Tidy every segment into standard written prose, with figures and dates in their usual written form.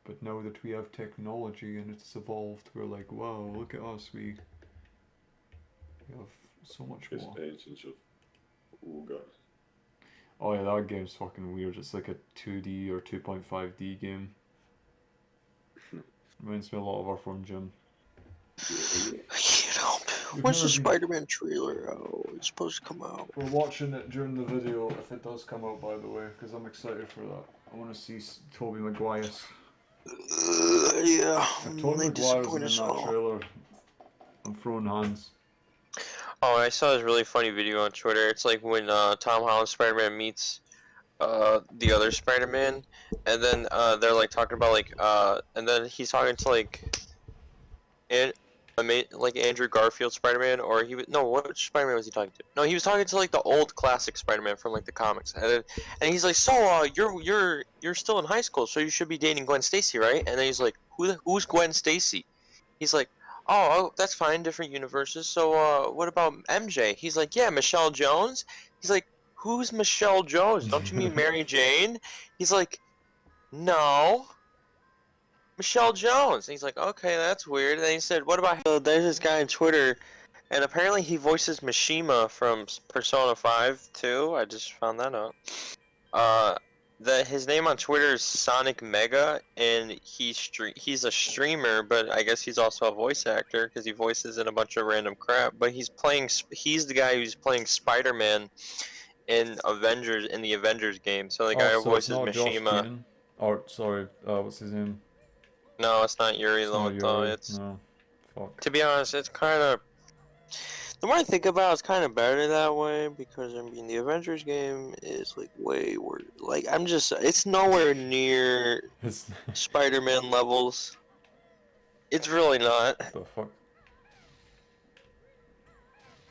But now that we have technology and it's evolved, we're like, wow, look at us, we have so much It's more. Agents of Ooga. Oh yeah, that game's fucking weird. It's like a 2D or 2.5D game. Reminds me a lot of our friend Jim. Yeah. You've When's never the been. Spider-Man trailer? Oh, it's supposed to come out. We're watching it during the video if it does come out, by the way, because I'm excited for that. I want to see Tobey Maguire's. Yeah, If Tobey they Maguire isn't disappoint in us that all. trailer, I'm throwing hands. Oh, I saw this really funny video on Twitter. It's like when Tom Holland Spider-Man meets the other Spider-Man, and then they're like talking about and then he's talking to and like Andrew Garfield Spider-Man, or he was no, what Spider-Man was he talking to? No, he was talking to like the old classic Spider-Man from like the comics, and he's like, so you're still in high school, so you should be dating Gwen Stacy, right? And then he's like, who's Gwen Stacy? He's like, oh, that's fine, different universes. So what about MJ? He's like, yeah, Michelle Jones. He's like, who's Michelle Jones? Don't you mean Mary Jane? He's like, no. Michelle Jones. And he's like, okay, that's weird. And then he said, what about? So there's this guy on Twitter, and apparently he voices Mishima from Persona 5 too. I just found that out. Uh, his name on Twitter is Sonic Mega, and he's a streamer, but I guess he's also a voice actor because he voices in a bunch of random crap. But he's the guy who's playing Spider-Man in the Avengers game. So the Oh, guy who so it's voices not Josh Mishima. Keenan? Or, sorry, what's his name? No, it's not Yuri It's not Lowenthal. Yuri. It's, No. Fuck. to be honest, it's kind of. The more I think about it, it's kind of better that way because I mean the Avengers game is like way worse. Like it's nowhere near It's. Spider-Man levels. It's really not. The fuck?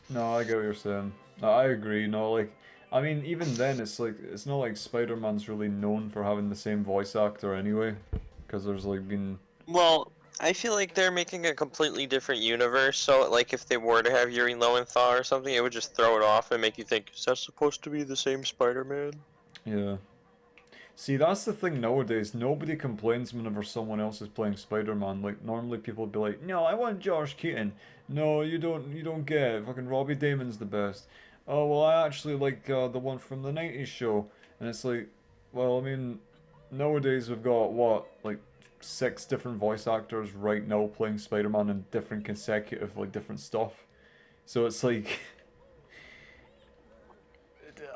No, I get what you're saying. No, I agree. No, like, I mean, even then, it's like it's not like Spider-Man's really known for having the same voice actor anyway, because there's like been. Well, I feel like they're making a completely different universe. So like if they were to have Yuri Lowenthal or something, it would just throw it off and make you think, is that supposed to be the same Spider-Man? Yeah. See, that's the thing nowadays. Nobody complains whenever someone else is playing Spider-Man. Like normally people would be like, "No, I want Josh Keaton." No, you don't. You don't get it. Fucking Robbie Damon's the best. Oh well, I actually like the one from the '90s show, and it's like, well, I mean, nowadays we've got what like 6 different voice actors right now playing Spider-Man in different consecutive like different stuff. So it's like.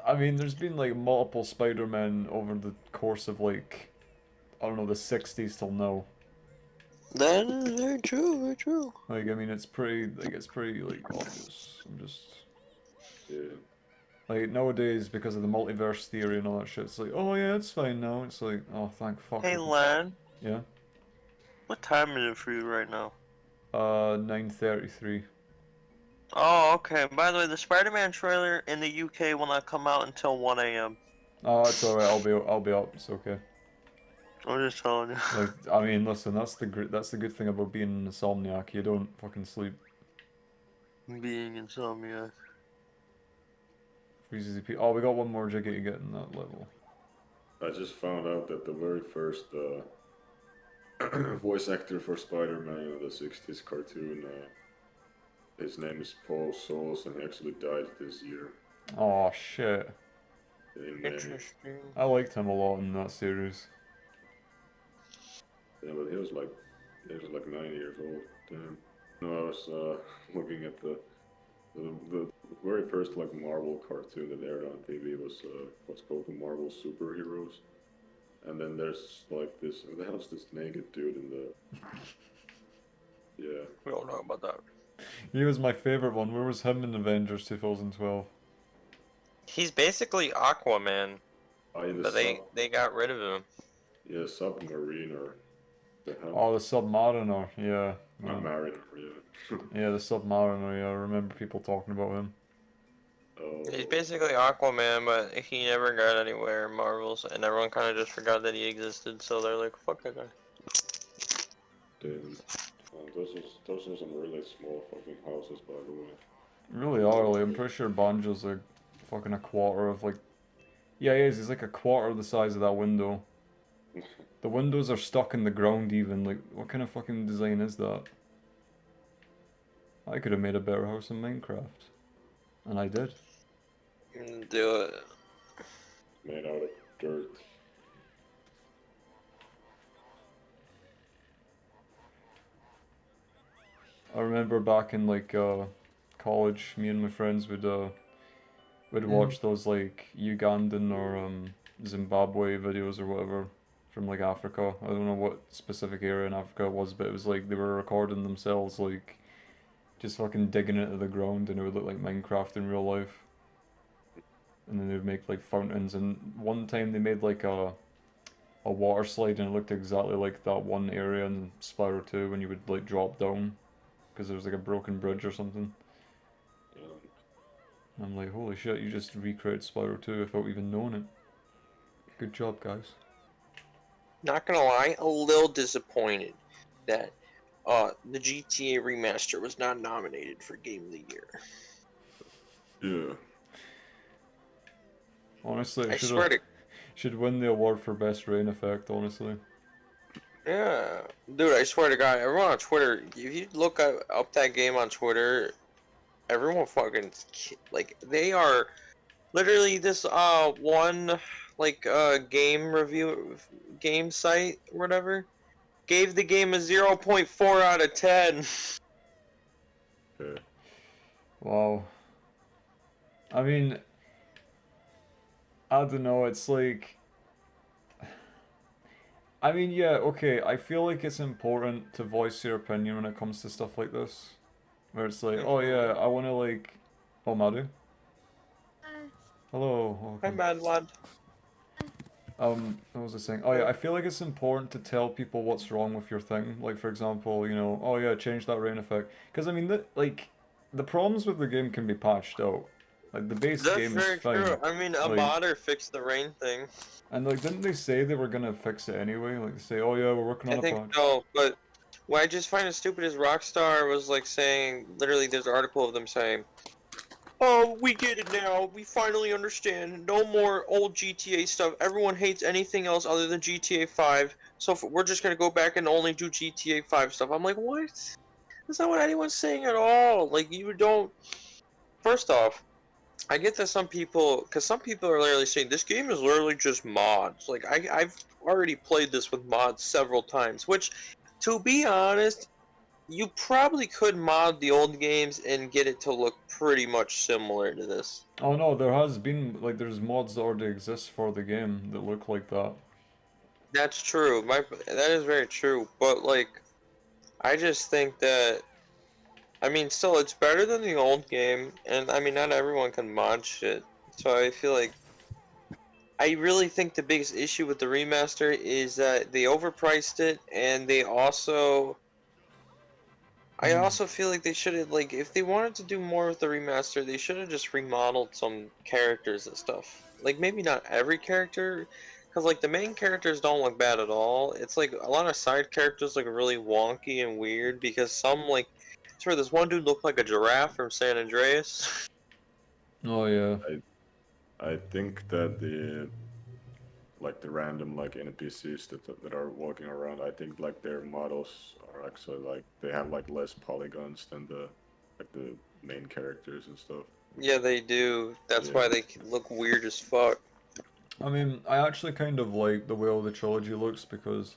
I mean, there's been like multiple Spider-Men over the course of like, I don't know, the 60s till now. That is very true, very true. Like, I mean, it's pretty like obvious. I'm just Yeah. like nowadays because of the multiverse theory and all that shit. It's like, oh yeah, it's fine now. It's like, oh thank fuck. Hey, Len, Yeah. what time is it for you right now? 9:33. Oh, okay. By the way, the Spider-Man trailer in the UK will not come out until 1 a.m. Oh, it's alright. I'll be up. It's okay. I'm just telling you. Like, I mean, listen, that's the good thing about being an insomniac. You don't fucking sleep. Being insomniac. Freezes the Oh, we got one more jiggy to get in that level. I just found out that the very first voice actor for Spider-Man in the 60s cartoon, his name is Paul Soles, and he actually died this year. Oh shit. In May. Interesting. I liked him a lot in that series. Yeah, but he was like 9 years old. Damn. No, I was looking at the very first like Marvel cartoon that aired on TV was what's called the Marvel Superheroes, and then there's like this. The hell's this naked dude in the? Yeah. We don't know about that. He was my favorite one. Where was him in Avengers 2012? He's basically Aquaman, The but they got rid of him. Yeah, submarine or the hell? Oh, the Submariner. Yeah. Mariner, yeah. Yeah, the Submariner. Yeah, I remember people talking about him. Oh. He's basically Aquaman, but he never got anywhere in Marvels, and everyone kind of just forgot that he existed. So they're like, "Fuck that guy." Damn. Found those are some really small fucking houses, by the way. Really are, like, I'm pretty sure Banjo's like fucking a quarter of like. Yeah, he is. He's like a quarter of the size of that window. The windows are stuck in the ground even. Like, what kind of fucking design is that? I could have made a better house in Minecraft. And I did. Do it. Made out of dirt. I remember back in like college, me and my friends would watch those like Ugandan or Zimbabwe videos or whatever from like Africa. I don't know what specific area in Africa it was, but it was like they were recording themselves like just fucking digging into the ground, and it would look like Minecraft in real life. And then they would make like fountains, and one time they made like a water slide, and it looked exactly like that one area in Spyro 2 when you would like drop down because there was like a broken bridge or something. Yeah. And I'm like, holy shit, you just recreated Spyro 2 without even knowing it. Good job, guys. Not gonna lie, a little disappointed that the GTA remaster was not nominated for Game of the Year. Yeah. Honestly, I it swear to should win the award for best rain effect, honestly. yeah, dude, I swear to God, everyone on Twitter, if you look up that game on Twitter, everyone fucking like they are literally this one like game review game site or whatever gave the game a 0.4 out of 10. Yeah. Wow. I mean, I don't know, it's like... I mean, yeah, okay, I feel like it's important to voice your opinion when it comes to stuff like this. Where it's like, oh yeah, I wanna like... Oh, Maru? Hello, Hi, welcome. Mad Lad. What was I saying? Oh yeah, I feel like it's important to tell people what's wrong with your thing. Like for example, you know, oh yeah, change that rain effect. Because I mean, like, the problems with the game can be patched out. Like the base That's game is very fine. true. I mean, a Like, modder fixed the rain thing. and like, didn't they say they were gonna fix it anyway? Like they say, oh yeah, we're working on I a think patch. so, but what I just find it stupid is Rockstar was like saying, literally, there's an article of them saying, "Oh, we get it now. We finally understand. No more old GTA stuff. Everyone hates anything else other than GTA 5. So we're just gonna go back and only do GTA 5 stuff." I'm like, what? That's not what anyone's saying at all. Like, you don't. First off, I get that some people, because some people are literally saying this game is literally just mods. Like, I've already played this with mods several times, which, to be honest, you probably could mod the old games and get it to look pretty much similar to this. Oh no, there has been like there's mods that already exist for the game that look like that. That's true. That is very true. But like, I just think that, I mean, still, it's better than the old game, and I mean, not everyone can mod shit. So I feel like, I really think the biggest issue with the remaster is that they overpriced it, and they also, I also feel like they should have, like, if they wanted to do more with the remaster, they should have just remodeled some characters and stuff. Like, maybe not every character, because, like, the main characters don't look bad at all. It's, like, a lot of side characters look really wonky and weird, because some, like, sure, this one dude looked like a giraffe from San Andreas. Oh yeah. I think that the random like NPCs that are walking around, I think like their models are actually like they have like less polygons than the main characters and stuff. Yeah, they do. That's Yeah. why they can look weird as fuck. I mean, I actually kind of like the way all the trilogy looks because,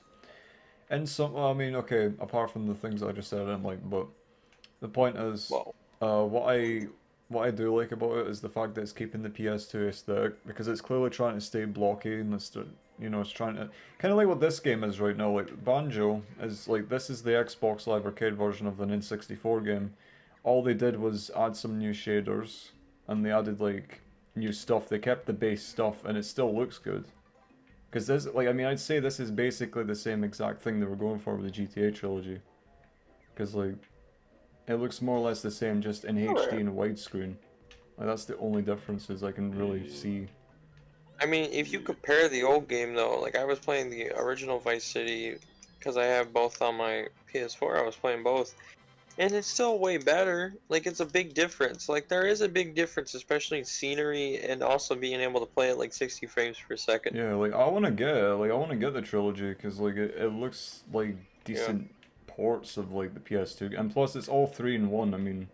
and some, well, I mean, okay, apart from the things I just said I didn't like, but the point is, Well, what I do like about it is the fact that it's keeping the PS2 aesthetic because it's clearly trying to stay blocky and it's trying to kind of like what this game is right now. Like Banjo is like this is the Xbox Live Arcade version of the N64 game. All they did was add some new shaders and they added like new stuff. They kept the base stuff and it still looks good. Because this, like, I mean, I'd say this is basically the same exact thing they were going for with the GTA trilogy. Because like, it looks more or less the same, just in HD and widescreen. Like that's the only differences I can really see. I mean, if you compare the old game though, like I was playing the original Vice City, because I have both on my PS4. I was playing both, and it's still way better. Like, it's a big difference. Like, there is a big difference, especially in scenery and also being able to play at like 60 frames per second. Yeah, like I want to get it. Like I want to get the trilogy because like it looks like Yeah. decent ports of like the PS2, and plus it's all three in one. I mean,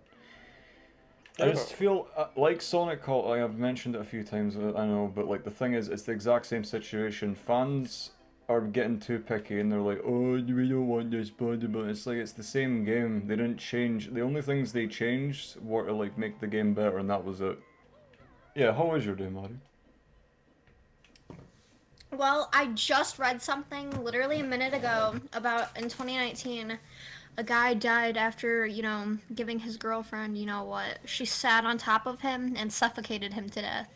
I Yeah. just feel like Sonic Call. Like I've mentioned it a few times. I know, but like the thing is, it's the exact same situation. Fans are getting too picky, and they're like, "Oh, we don't want this, but it's like it's the same game. They didn't change. The only things they changed were to like make the game better, and that was it." Yeah, how was your day, Maddie? Well, I just read something literally a minute ago about in 2019, a guy died after, giving his girlfriend, she sat on top of him and suffocated him to death.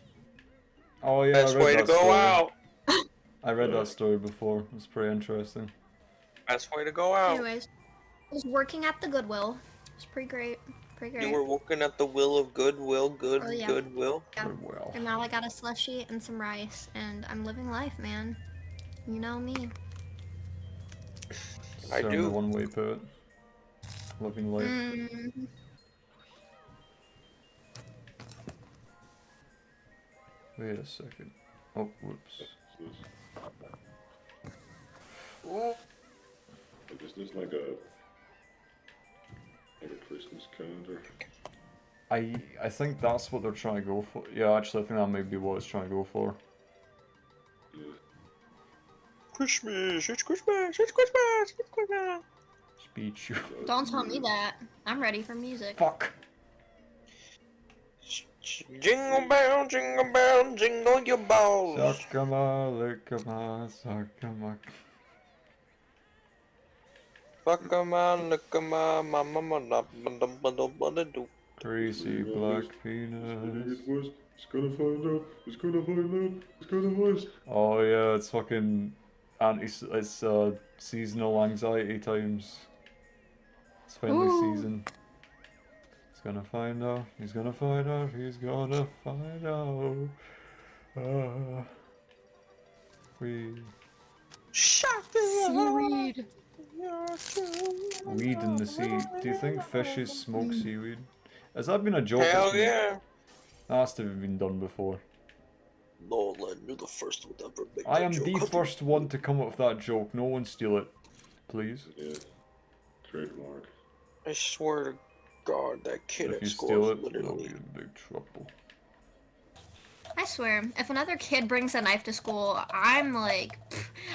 Oh yeah, Best I read way to that go story. out. I read that story before. It's pretty interesting. Best way to go out. Anyways, I was working at the Goodwill. It was pretty great. Pretty great. You were working at the will of goodwill, Oh, yeah. goodwill. Yeah. Very well. And now I got a slushie and some rice, and I'm living life, man. You know me. I Certainly do. one way to put it. Living life. Mm. Wait a second. Oh, whoops. Is this like a Christmas calendar? I think that's what they're trying to go for. Yeah, actually, I think that may be what it's trying to go for. Yeah. Christmas, it's Christmas, it's Christmas, it's Christmas. Speech. Don't tell me that. I'm ready for music. Fuck. Jingle bell, jingle your balls. Suckama, lickama, suckama. Fuck 'em on, look 'em on, mama, do. Greasy black penis. It's gonna find out. It's gonna find out. It's gonna find out. Oh yeah, it's fucking it's seasonal anxiety times. It's finally Ooh. season. He's gonna find out. He's gonna find out. He's gonna find out. We Shut Seaweed. weed in the sea. Do you think fishes smoke seaweed? Has that been a joke? Hell yeah. That has to have been done before. No, Len, you're the first one to ever make I that am joke. the first one to come up with that joke. No one steal it, please. Yeah. Trademark. I swear to God, that kid If at you school steal is it, you'll literally. be in big trouble. I swear, if another kid brings a knife to school, I'm like,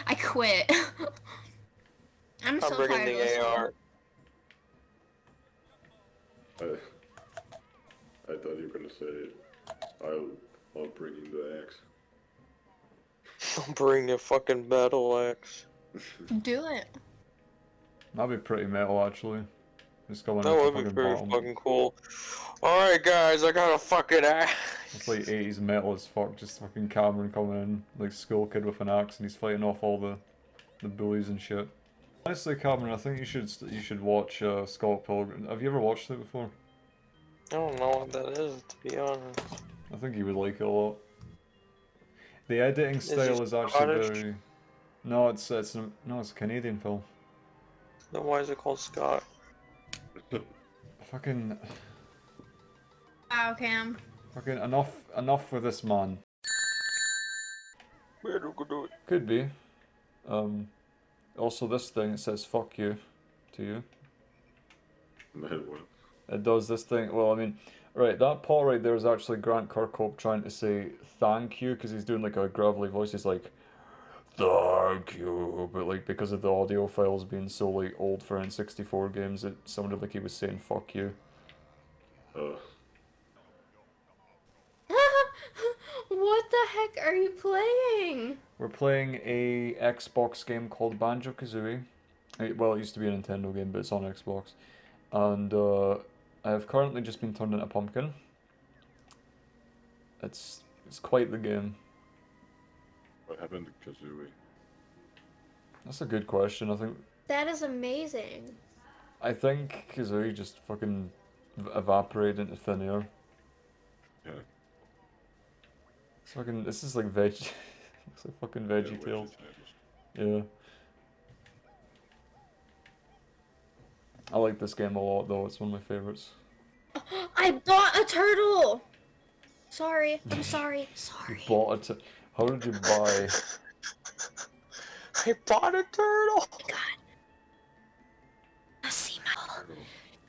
I quit. I'm so bringing tired of the this. AR. I thought you were gonna say, I'll bring in the axe. I'll bring a fucking battle axe. Do it. That'd be pretty metal, actually. Just going That out would the be fucking pretty bottom. fucking cool. Alright, guys, I got a fucking axe. It's like 80s metal as fuck. Just fucking Cameron coming in, like school kid with an axe, and he's fighting off all the bullies and shit. Honestly, Cameron, I think you should watch Scott Pilgrim. Have you ever watched it before? I don't know what that is, to be honest. I think you would like it a lot. The editing he style is actually Scottish? very. No, it's a Canadian film. Then why is it called Scott? Fucking Wow, Cam. enough with this man. Where do we do it? Could be. Also, this thing it says "fuck you" to you. Man, what? It does this thing. Well, I mean, right, that part right there is actually Grant Kirkhope trying to say thank you because he's doing like a gravelly voice. He's like, thank you, but like because of the audio files being so like old for N64 games, it sounded like he was saying fuck you. What the heck are you playing? We're playing a Xbox game called Banjo-Kazooie. Well, it used to be a Nintendo game, but it's on Xbox. And I have currently just been turned into a pumpkin. It's quite the game. What happened to Kazooie? That's a good question. That is amazing. I think Kazooie just fucking evaporated into thin air. Yeah. It's fucking. This is like veg. It's like fucking Veggie Tales. Yeah. I like this game a lot though, it's one of my favorites. I bought a turtle! Sorry, I'm sorry, You sorry. bought it. How did you buy? I bought a turtle. God. Now see my.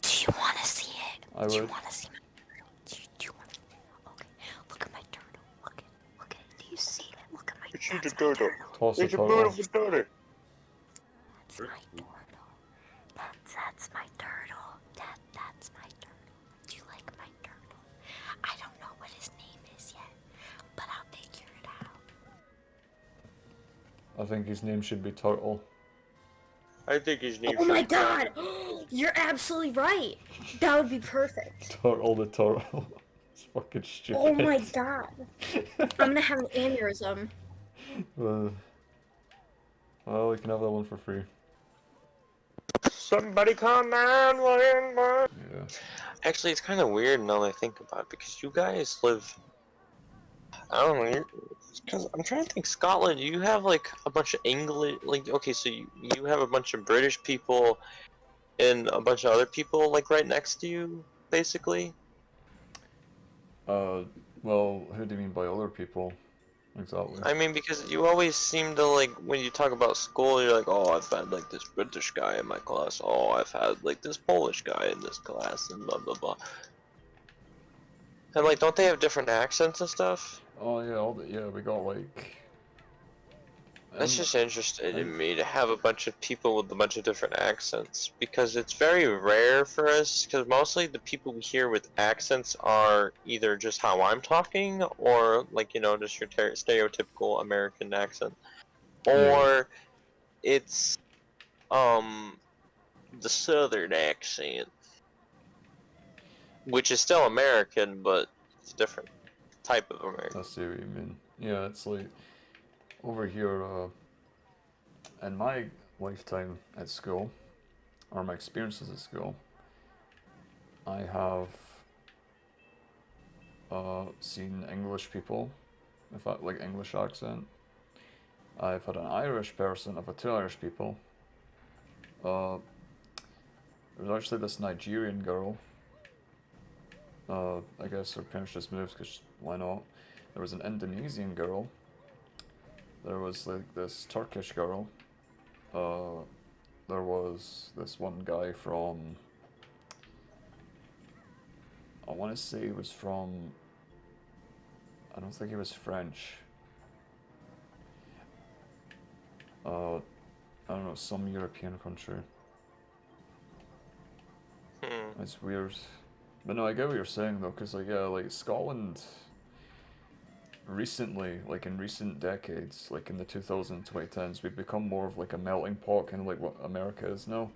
Do you want to see it? I Do you would. want to see my turtle? Do you want to see it? Okay, look at my turtle. Look at it. Do you see it? Look at my Shoot the that's my turtle. Toss a It's a turtle. beautiful turtle. That's my turtle. That's my turtle. That's my turtle. Do you like my turtle? I don't know what his name is yet, but I'll figure it out. I think his name should be Turtle. I think his name Oh my should be god! You're absolutely right. That would be perfect. Turtle the turtle. It's fucking stupid. Oh my god. I'm gonna have an aneurysm. Well, you can have that one for free. Somebody call 911. Yeah. Actually, it's kind of weird now that I think about it because you guys live. I don't know. Because I'm trying to think, Scotland. You have like a bunch of English. Like, okay, so you have a bunch of British people and a bunch of other people like right next to you, basically. Well, who do you mean by other people? Exactly. I mean, because you always seem to like when you talk about school, you're like, oh, I've had like this British guy in my class. Oh, I've had like this Polish guy in this class, and blah blah blah. And like, don't they have different accents and stuff? Oh yeah, yeah, we got like. That's just interesting in me to have a bunch of people with a bunch of different accents because it's very rare for us. Because mostly the people we hear with accents are either just how I'm talking, or like just your stereotypical American accent, or it's the Southern accent, which is still American, but it's a different type of American. I see what you mean. Yeah, it's like over here. In my lifetime at school, or my experiences at school, I have seen English people with that like English accent. I've had an Irish person. I've had two Irish people. There was actually this Nigerian girl. I guess her parents just moved because why not? There was an Indonesian girl. There was like this Turkish girl. There was this one guy from. I want to say he was from. I don't think he was French. I don't know, some European country. It's weird. But no, I get what you're saying though, because like, yeah, like Scotland recently, like in recent decades, like in the 2000s, 2010s, we've become more of like a melting pot, kind of like what America is now.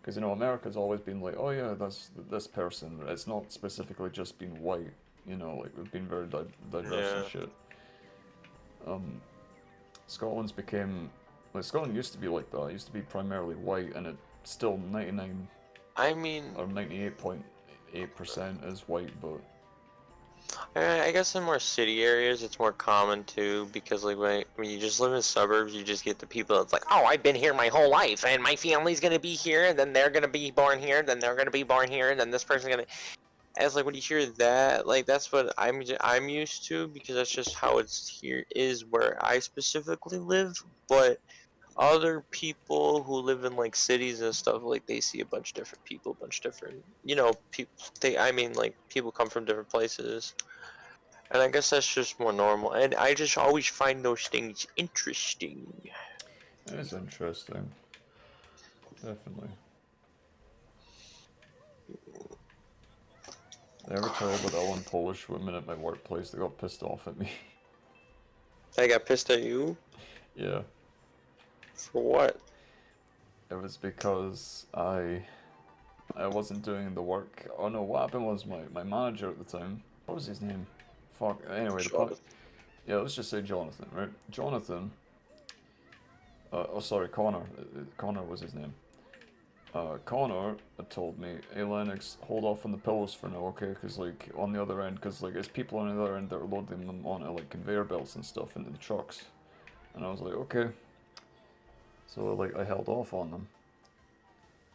Because America's always been like, oh yeah, that's this person. It's not specifically just been white. Like we've been very diverse and shit. Scotland's became like Scotland used to be like that. It used to be primarily white, and it still 99. I mean, or 98.8% is white, but. I guess in more city areas it's more common too, because like when you just live in suburbs, you just get the people that's like, oh, I've been here my whole life, and my family's gonna be here, and then they're gonna be born here, then they're gonna be born here, and then this person's gonna. And it's like when you hear that, like that's what I'm used to, because that's just how it's here is where I specifically live. But other people who live in like cities and stuff, like they see a bunch of different people, a bunch of different, people. I mean, like people come from different places. And I guess that's just more normal. And I just always find those things interesting. It is interesting. Definitely. I ever tell about that one Polish woman at my workplace that got pissed off at me? I got pissed at you? Yeah. For what? It was because I wasn't doing the work. Oh no, what happened was my manager at the time, what was his name? Fuck, anyway, the point. Yeah, let's just say Jonathan, right? Jonathan. Oh, sorry, Connor. Connor was his name. Connor had told me, hey Lennox, hold off on the pillows for now, okay? Because, like, on the other end, because, like, there's people on the other end that are loading them onto, like, conveyor belts and stuff into the trucks. And I was like, okay. So, like, I held off on them.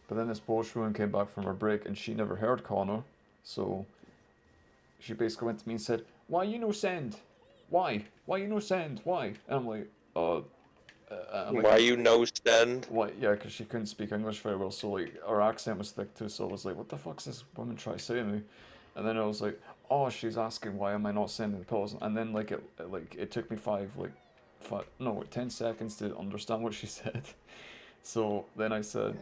But then this Polish woman came back from her break and she never heard Connor, so she basically went to me and said, "Why you no send? Why? Why you no send? Why?" And I'm like, I'm like, Why you no send? Why? Yeah, because she couldn't speak English very well, so like her accent was thick too. So I was like, "What the fuck's this woman trying to say to me?" And then I was like, "Oh, she's asking why am I not sending the pills?" And then like it took me 10 seconds to understand what she said. So then I said,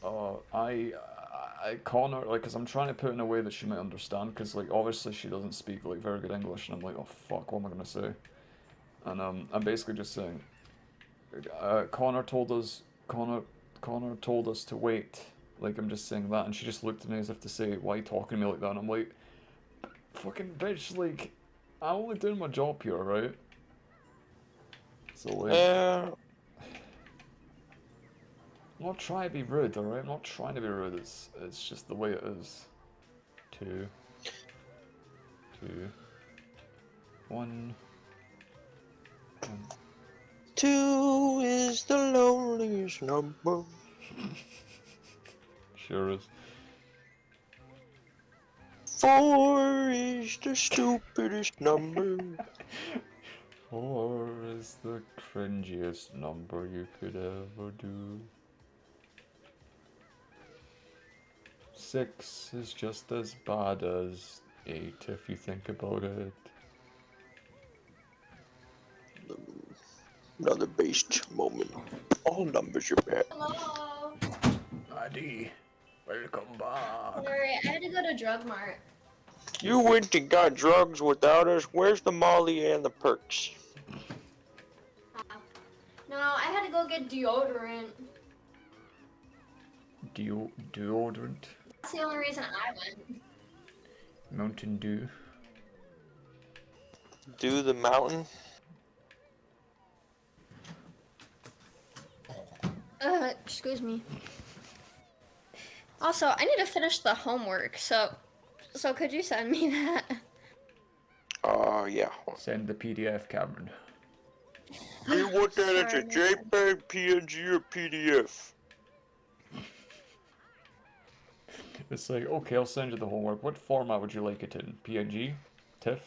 I Connor, like, cause I'm trying to put it in a way that she might understand, cause like obviously she doesn't speak like very good English, and I'm like, oh fuck, what am I gonna say? And I'm basically just saying, Connor told us to wait. Like I'm just saying that, and she just looked at me as if to say, why are you talking to me like that? And I'm like, fucking bitch, like, I'm only doing my job here, right? So like. I'm not trying to be rude, alright? I'm not trying to be rude, it's just the way it is. 2, 2, 1, 1. 2 is the loneliest number. Sure is. 4 is the stupidest number. 4 is the cringiest number you could ever do. 6 is just as bad as 8 if you think about it. Another based moment. All numbers are bad. Hello. Maddie, welcome back. Sorry, I had to go to Drug Mart. You went and got drugs without us. Where's the Molly and the perks? No, I had to go get deodorant. Deodorant? That's the only reason I went. Mountain Dew. Do the mountain? Excuse me. Also, I need to finish the homework, so could you send me that? Yeah. Send the PDF, Cameron. Do you want that as a Sorry. JPEG, PNG, or PDF? It's like, okay, I'll send you the homework. What format would you like it in? PNG? TIFF?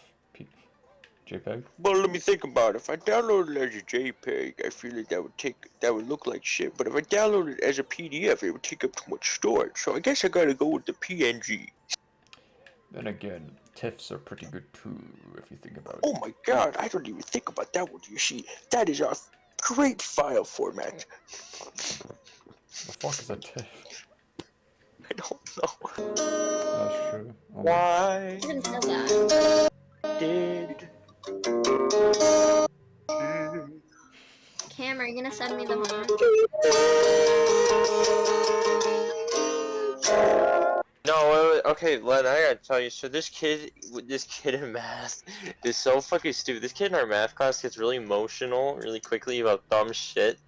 JPEG? Well, let me think about it. If I download it as a JPEG, I feel like that would look like shit. But if I download it as a PDF, it would take up too much storage. So I guess I gotta go with the PNG. Then again, TIFFs are pretty good too, if you think about it. Oh my god, I don't even think about that one. You see, that is a great file format. The fuck is a TIFF? I don't know. That's true. Oh, Why I didn't know that. did Cam, are you gonna send me the homework? No, okay, Len, I gotta tell you, so this kid in math is so fucking stupid. This kid in our math class gets really emotional really quickly about dumb shit.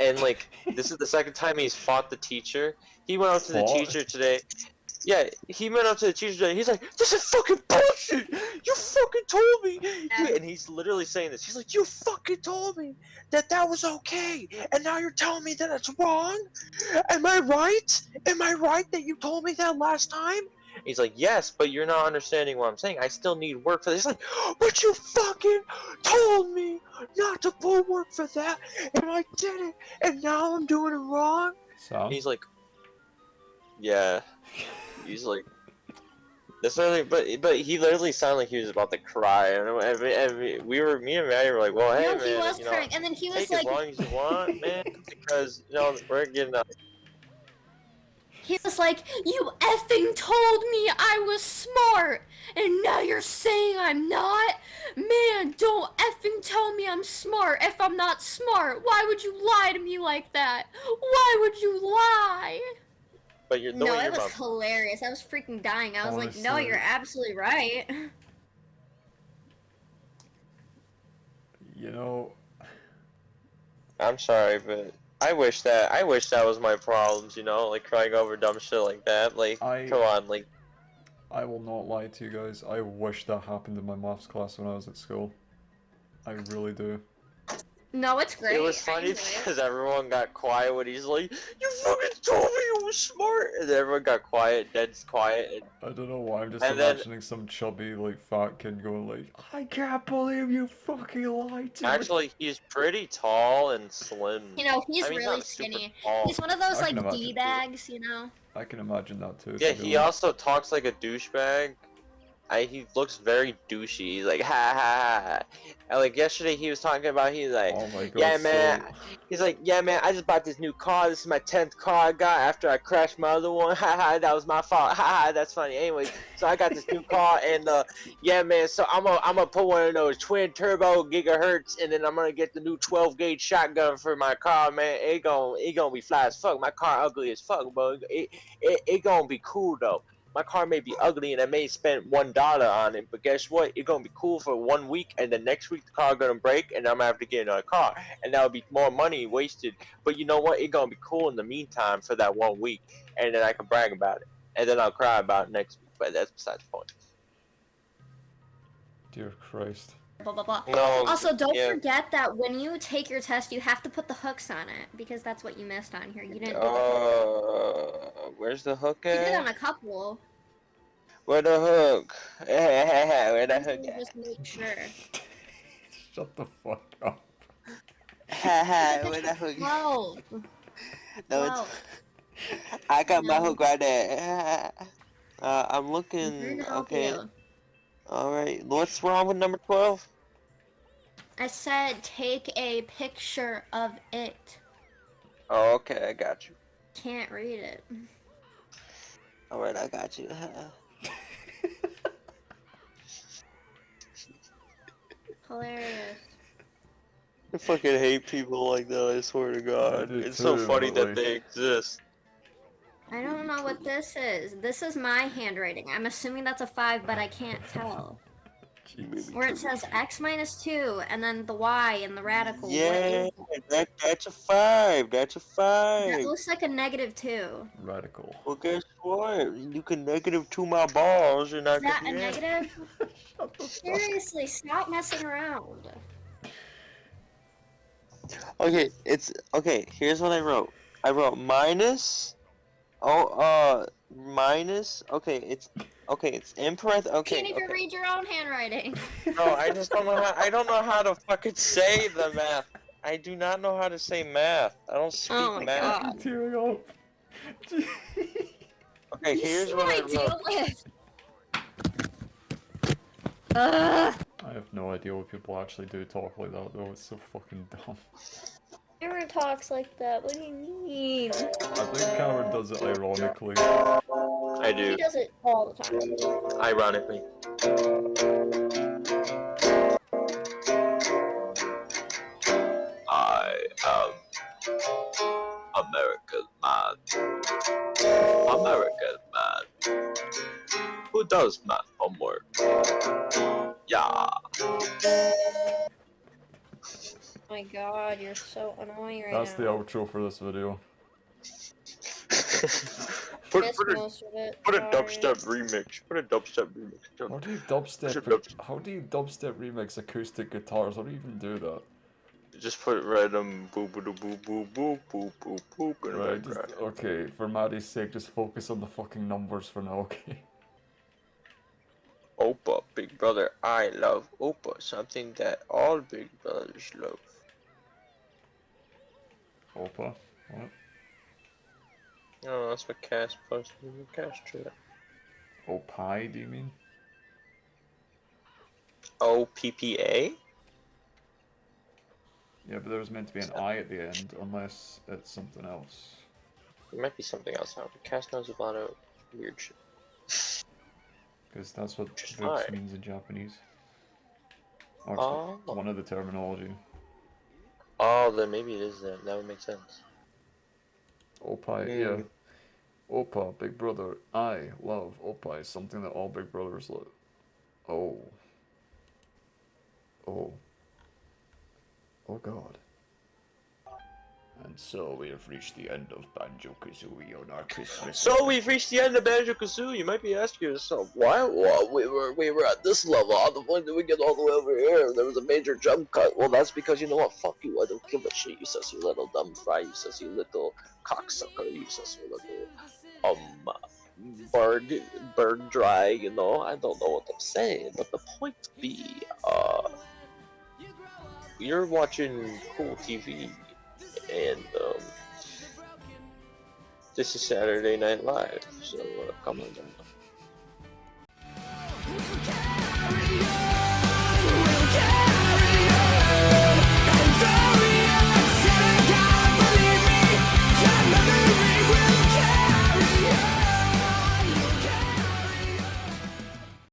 And, like, this is the second time he's fought the teacher. He went up to the teacher today. Yeah, he went up to the teacher today. He's like, "This is fucking bullshit! You fucking told me!" And he's literally saying this. He's like, "You fucking told me that was okay, and now you're telling me that it's wrong? Am I right? Am I right that you told me that last time?" He's like, "Yes, but you're not understanding what I'm saying. I still need work for this." He's like, "But you fucking told me not to put work for that, and I did it, and now I'm doing it wrong." So? And he's like, "Yeah." He's like, that's literally, but he literally sounded like he was about to cry. And me and Maddie were like, well, hey, No, man, he was you know, crying, and then he was take like, as long as you want, man, because, you know, we're getting he was like, "You effing told me I was smart, and now you're saying I'm not? Man, don't effing tell me I'm smart if I'm not smart. Why would you lie to me like that? Why would you lie?" but you're the No, way it your was mom. hilarious. I was freaking dying. I was like, no, Honestly. you're absolutely right. You know, I'm sorry, but I wish that was my problems, you know, like crying over dumb shit like that. Like, come on, like. I will not lie to you guys. I wish that happened in my maths class when I was at school. I really do. No, it's great. It was I funny enjoy it. because everyone got quiet when he's like, "You fucking told me you was smart," and then everyone got quiet, dead quiet, I don't know why, I'm just and then imagining some chubby, like, fat kid going like, I can't believe you fucking lied to me. actually he's pretty tall and slim. You know, he's I mean, really not super skinny. tall. He's one of those I can like imagine. D-bags, you know. I can imagine that too, Yeah, to be he honest. also talks like a douchebag. He looks very douchey. He's like, ha ha ha. And like yesterday, he was talking about, he's like, Oh my god, yeah, man. so... He's like, yeah, man, I just bought this new car. This is my 10th car I got after I crashed my other one. Ha ha, that was my fault. Ha ha, that's funny. Anyways, so I got this new car, and yeah, man, so I'm gonna put one of those twin turbo gigahertz, and then I'm gonna get the new 12 gauge shotgun for my car, man. It gonna be fly as fuck. My car ugly as fuck, but it gonna be cool though. My car may be ugly and I may spend $1 on it, but guess what? It's gonna be cool for 1 week, and the next week the car gonna break, and I'm gonna have to get another car, and that'll be more money wasted. But you know what? It's gonna be cool in the meantime for that 1 week, and then I can brag about it, and then I'll cry about it next week. But that's besides the point. Dear Christ. Blah blah blah. No. Also, don't Yeah. forget that when you take your test, you have to put the hooks on it because that's what you missed on here. You didn't do the hooks. Where's the hook You did on at? a couple. Where the hook? Where the hook Just at? make sure. Shut the fuck up. Where the hook? Whoa. No, Whoa. I got my No. hook right there. I'm I'm trying looking. to help Okay. you. Alright. What's wrong with number 12? I said take a picture of it. Oh, okay. I got you. Can't read it. Alright, I got you. Hilarious. I fucking hate people like that, I swear to God. do It's so too, funny but, that like- they exist. I don't know what this is. This is my handwriting. I'm assuming that's a 5, but I can't tell. Jeez. Where it says x minus 2 and then the y and the radical. Yeah, What is that's a 5. That's a that? 5. That looks like a -2. Radical. Well, guess what? You can -2 my balls and I Is that a can be in. negative? Shut the fuck Seriously, stop messing around. Okay, okay, here's what I wrote. I wrote minus. Minus. Okay, it's in parentheses. Okay, Can't even read your own handwriting. No, I just don't know how. I don't know how to fucking say the math. I do not know how to say math. I don't speak Oh my math. God. I'm tearing up. Okay, You here's see what I I wrote. deal with. Ugh. I have no idea what people actually do talk like that though, it's so fucking dumb. Cameron talks like that. What do you mean? I think Cameron does it ironically. I He do, does it all the time. ironically. I am American man. American man. Who does math homework? Yeah. Oh my God, you're so annoying right That's the now. outro for this video. Missed most of it. Put a Sorry. dubstep remix. Put a dubstep remix. How do you dubstep remix acoustic guitars? How do you even do that? Just put random boop boop boop boop boop boop boop boop in the Right, just, background. okay, for Maddie's sake, just focus on the fucking numbers for now, okay? Oppa, big brother, I love Oppa, something that all big brothers love. Opa? What? Oh, that's what Cass posted in the Cass chat. Opie, do you mean? OPPA? Yeah, but there was meant to be an I at the end, unless it's something else. It might be something else now, but Cass knows a lot of weird shit. Because that's what Just books I. means in Japanese. Or Oh. it's one of the terminology. Oh, then maybe it is that. That would make sense. Opie, Mm. yeah. Opa, big brother. I love Opie, something that all big brothers love. Oh. Oh. Oh god. And so we have reached the end of Banjo-Kazooie on our Christmas. So we've reached the end of Banjo-Kazooie. You might be asking yourself, why? Well, we were at this level. How the fuck did we get all the way over here? There was a major jump cut. Well, that's because you know what? Fuck you. I don't give a shit. You says you little dumb fry. You says you little cocksucker. You says you little bird dry. You know. I don't know what I'm saying, but the point be, you're watching cool TV, and this is Saturday Night Live. So come on down.